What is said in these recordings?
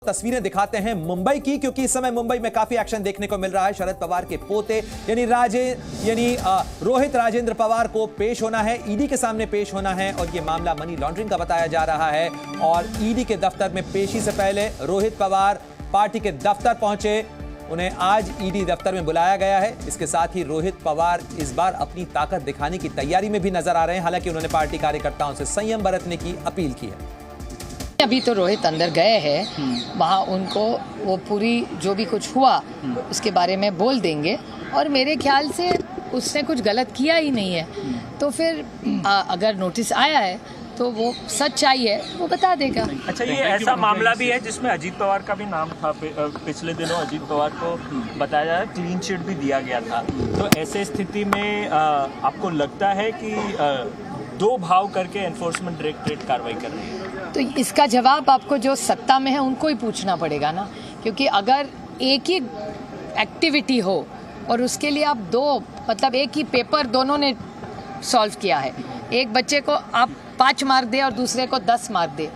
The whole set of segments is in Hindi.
तस्वीरें दिखाते हैं मुंबई की, क्योंकि इस समय मुंबई में काफी एक्शन देखने को मिल रहा है। शरद पवार के पोते यानी रोहित राजेंद्र पवार को पेश होना है, ईडी के सामने पेश होना है और यह मामला मनी लॉन्ड्रिंग का बताया जा रहा है। और ईडी के दफ्तर में पेशी से पहले रोहित पवार पार्टी के दफ्तर पहुंचे, उन्हें आज ईडी दफ्तर में बुलाया गया है। इसके साथ ही रोहित पवार इस बार अपनी ताकत दिखाने की तैयारी में भी नजर आ रहे हैं। हालांकि उन्होंने पार्टी कार्यकर्ताओं से संयम बरतने की अपील की है। अभी तो रोहित अंदर गए हैं, वहाँ उनको वो पूरी जो भी कुछ हुआ उसके बारे में बोल देंगे और मेरे ख्याल से उसने कुछ गलत किया ही नहीं है। तो फिर अगर नोटिस आया है तो वो सच्चाई है वो बता देगा। अच्छा, ये ऐसा मामला भी है जिसमें अजीत पवार का भी नाम था। पिछले दिनों अजीत पवार को बताया जा रहा है क्लीन चिट भी दिया गया था। तो ऐसे स्थिति में आपको लगता है कि दो भाव करके एनफोर्समेंट डायरेक्टरेट कार्रवाई कर रही है? तो इसका जवाब आपको जो सत्ता में है उनको ही पूछना पड़ेगा ना, क्योंकि अगर एक ही एक्टिविटी हो और उसके लिए आप मतलब एक ही पेपर दोनों ने सॉल्व किया है, एक बच्चे को आप 5 मार्क दे और दूसरे को 10 मार्क दे,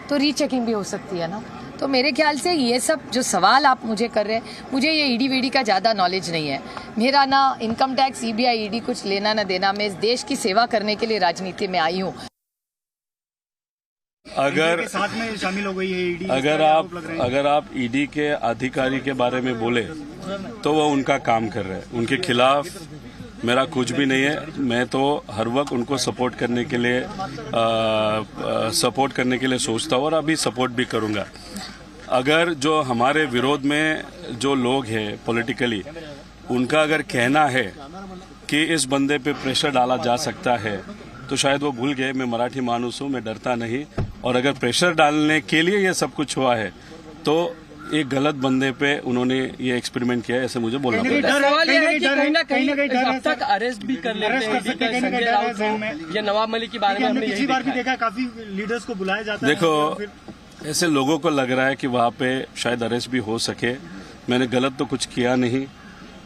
तो रीचेकिंग भी हो सकती है ना। तो मेरे ख्याल से ये सब जो सवाल आप मुझे कर रहे हैं, मुझे ये ईडी वीडी का ज़्यादा नॉलेज नहीं है। मेरा ना इनकम टैक्स, सीबीआई, ईडी कुछ लेना ना देना। मैं इस देश की सेवा करने के लिए राजनीति में आई हूँ। अगर साथ में शामिल हो गई है ईडी, अगर आप ईडी के अधिकारी के बारे में बोले तो वो उनका काम कर रहे हैं। उनके खिलाफ मेरा कुछ भी नहीं है। मैं तो हर वक्त उनको सपोर्ट करने के लिए सोचता हूँ और अभी सपोर्ट भी करूँगा। अगर जो हमारे विरोध में जो लोग हैं पॉलिटिकली, उनका अगर कहना है कि इस बंदे पे प्रेशर डाला जा सकता है तो शायद वो भूल गए मैं मराठी मानुस हूँ, मैं डरता नहीं। और अगर प्रेशर डालने के लिए ये सब कुछ हुआ है तो एक गलत बंदे पे उन्होंने ये एक्सपेरिमेंट किया है, ऐसे मुझे बोलना पड़ेगा। सवाल यह है कि कहीं ना कहीं अब तक अरेस्ट भी कर लेते हैं संजय राउत को या नवाब मलिक के बारे में हमने पिछली बार भी देखा, काफी लीडर्स को बुलाया जाता है। देखो, ऐसे लोगों को लग रहा है कि वहाँ पे शायद अरेस्ट भी हो सके। मैंने गलत तो कुछ किया नहीं।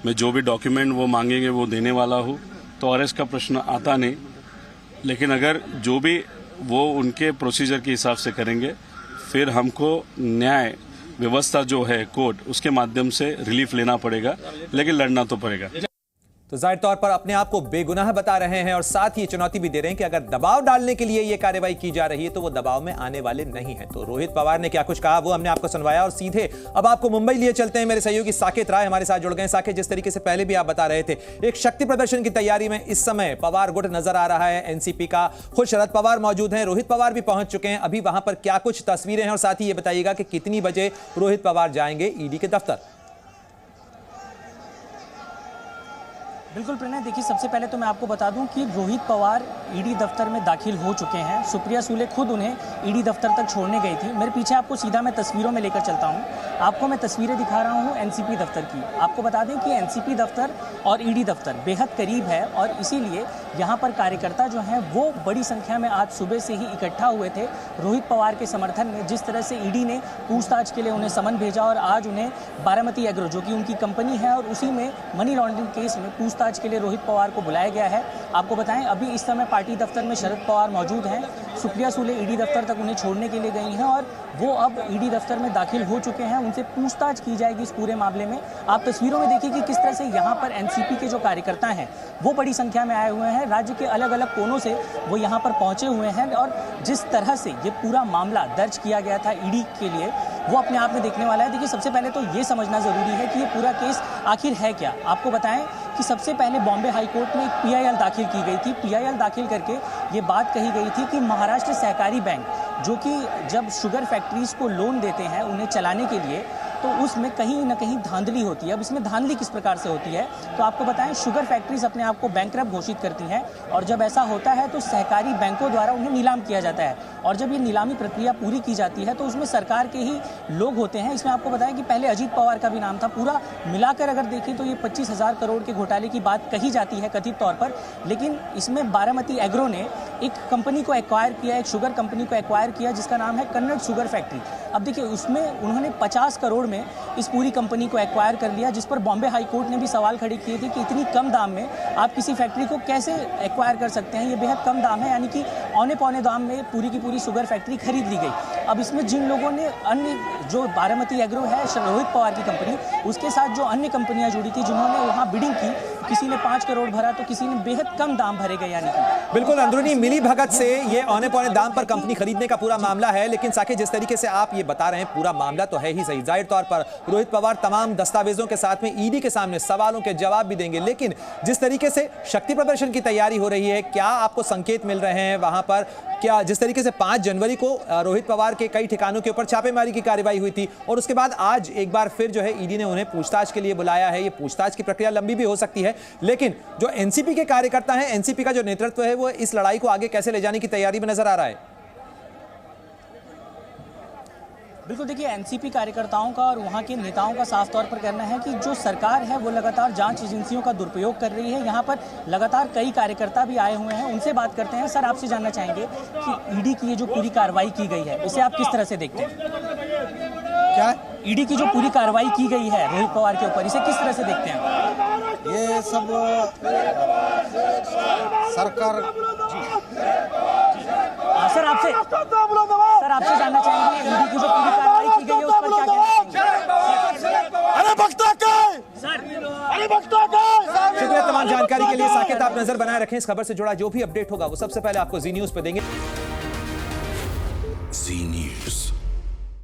मैं जो भी डॉक्यूमेंट वो मांगेंगे वो देने वाला हूँ, तो अरेस्ट का प्रश्न आता नहीं। लेकिन अगर जो भी वो उनके प्रोसीजर के हिसाब से करेंगे, फिर हमको न्याय व्यवस्था जो है कोर्ट, उसके माध्यम से रिलीफ लेना पड़ेगा, लेकिन लड़ना तो पड़ेगा। तो जाहिर तौर पर अपने आप को बेगुनाह बता रहे हैं और साथ ही चुनौती भी दे रहे हैं कि अगर दबाव डालने के लिए यह कार्रवाई की जा रही है तो वो दबाव में आने वाले नहीं है। तो रोहित पवार ने क्या कुछ कहा वो हमने आपको सुनवाया और सीधे अब आपको मुंबई लिए चलते हैं। मेरे सहयोगी साकेत राय हमारे साथ जुड़ गए। साकेत, जिस तरीके से पहले भी आप बता रहे थे, एक शक्ति प्रदर्शन की तैयारी में इस समय पवार गुट नजर आ रहा है एनसीपी का। खुद शरद पवार मौजूद हैं, रोहित पवार भी पहुंच चुके हैं। अभी वहां पर क्या कुछ तस्वीरें हैं और साथ ही ये बताइएगा कि कितनी बजे रोहित पवार जाएंगे ईडी के दफ्तर? बिल्कुल प्रणय, देखिए सबसे पहले तो मैं आपको बता दूं कि रोहित पवार ईडी दफ्तर में दाखिल हो चुके हैं। सुप्रिया सुले खुद उन्हें ईडी दफ्तर तक छोड़ने गई थी। मेरे पीछे आपको सीधा मैं तस्वीरों में लेकर चलता हूं। आपको मैं तस्वीरें दिखा रहा हूं एनसीपी दफ्तर की। आपको बता दें कि एनसीपी दफ्तर और ईडी दफ्तर बेहद करीब है और इसीलिए यहाँ पर कार्यकर्ता जो हैं वो बड़ी संख्या में आज सुबह से ही इकट्ठा हुए थे रोहित पवार के समर्थन में। जिस तरह से ईडी ने पूछताछ के लिए उन्हें समन भेजा और आज उन्हें बारामती एग्रो, जो कि उनकी कंपनी है और उसी में मनी लॉन्ड्रिंग केस में पूछताछ के लिए रोहित पवार को बुलाया गया है। आपको बताएं, अभी इस समय पार्टी दफ्तर में शरद पवार मौजूद हैं। सुप्रिया सुले ईडी दफ्तर तक उन्हें छोड़ने के लिए गई हैं और वो अब ईडी दफ्तर में दाखिल हो चुके हैं। उनसे पूछताछ की जाएगी इस पूरे मामले में। आप तस्वीरों में देखिए कि किस तरह से यहाँ पर एनसीपी के जो कार्यकर्ता हैं वो बड़ी संख्या में आए हुए हैं। राज्य के अलग अलग कोनों से वो यहाँ पर पहुंचे हुए हैं और जिस तरह से ये पूरा मामला दर्ज किया गया था ईडी के लिए, वो अपने आप में देखने वाला है। देखिए, सबसे पहले तो ये समझना जरूरी है कि ये पूरा केस आखिर है क्या। आपको बताएं कि सबसे पहले बॉम्बे हाई कोर्ट में एक पीआईएल दाखिल की गई थी। पीआईएल दाखिल करके ये बात कही गई थी कि महाराष्ट्र सहकारी बैंक, जो कि जब शुगर फैक्ट्रीज को लोन देते हैं उन्हें चलाने के लिए, तो उसमें कहीं ना कहीं धांधली होती है। अब इसमें धांधली किस प्रकार से होती है तो आपको बताएं, शुगर फैक्ट्रीज अपने आप को बैंकरप्ट घोषित करती हैं और जब ऐसा होता है तो सहकारी बैंकों द्वारा उन्हें नीलाम किया जाता है और जब ये नीलामी प्रक्रिया पूरी की जाती है तो उसमें सरकार के ही लोग होते हैं। इसमें आपको बताएं कि पहले अजीत पवार का भी नाम था। पूरा मिलाकर अगर देखें तो ये 25,000 करोड़ के घोटाले की बात कही जाती है कथित तौर पर, लेकिन इसमें बारामती एग्रो ने एक कंपनी को एक्वायर किया, एक शुगर कंपनी को एक्वायर किया जिसका नाम है कन्नड़ शुगर फैक्ट्री। अब देखिए, उसमें उन्होंने 50 करोड़ में इस पूरी कंपनी को एक्वायर कर लिया, जिस पर बॉम्बे हाई कोर्ट ने भी सवाल खड़े किए थे कि इतनी कम दाम में आप किसी फैक्ट्री को कैसे एक्वायर कर सकते हैं। ये बेहद कम दाम है, यानी कि औने पौने दाम में पूरी की पूरी शुगर फैक्ट्री खरीद ली गई। अब इसमें जिन लोगों ने अन्य जो बारामती एग्रो है रोहित पवार की कंपनी, उसके साथ जो अन्य कंपनियां जुड़ी थी जिन्होंने वहां बिडिंग की, किसी ने 5 करोड़ भरा तो किसी ने बेहद कम दाम भरे गए। यानी कि बिल्कुल अंदरूनी मिली भगत से ये औने पौने दाम पर कंपनी खरीदने का पूरा मामला है। लेकिन साकिब, जिस तरीके से आप ये बता रहे हैं पूरा मामला तो है ही सही, जाहिर तौर पर रोहित पवार तमाम दस्तावेजों के साथ में ईडी के सामने सवालों के जवाब भी देंगे। लेकिन जिस तरीके से शक्ति प्रदर्शन की तैयारी हो रही है, क्या आपको संकेत मिल रहे हैं वहां पर? क्या जिस तरीके से 5 जनवरी को रोहित पवार के कई ठिकानों के ऊपर छापेमारी की कार्रवाई हुई थी और उसके बाद आज एक बार फिर जो है ईडी ने उन्हें पूछताछ के लिए बुलाया है, ये पूछताछ की प्रक्रिया लंबी भी हो सकती है, लेकिन जो एनसीपी के कार्यकर्ता हैं, एनसीपी का जो नेतृत्व है, वो इस लड़ाई को आगे कैसे ले जाने की तैयारी में नजर आ रहा है? बिल्कुल, देखिए एनसीपी कार्यकर्ताओं का और वहाँ के नेताओं का साफ तौर पर कहना है कि जो सरकार है वो लगातार जांच एजेंसियों का दुरुपयोग कर रही है। यहाँ पर लगातार कई कार्यकर्ता भी आए हुए हैं, उनसे बात करते हैं। सर, आपसे जानना चाहेंगे कि ईडी की ये जो पूरी कार्रवाई की गई है उसे आप किस तरह से देखते हैं? क्या ईडी की जो पूरी कार्रवाई की गई है रोहित पवार के ऊपर, इसे किस तरह से देखते हैं? ये सब सरकार सर आपसे जानना चाहेंगे ईडी की जो पूरी कार्रवाई की गई है उस पर क्या कहना चाहेंगे? शुक्रिया तमाम जानकारी के लिए। साकिब, आप नजर बनाए रखें, इस खबर से जुड़ा जो भी अपडेट होगा वो सबसे पहले आपको जी न्यूज पे देंगे।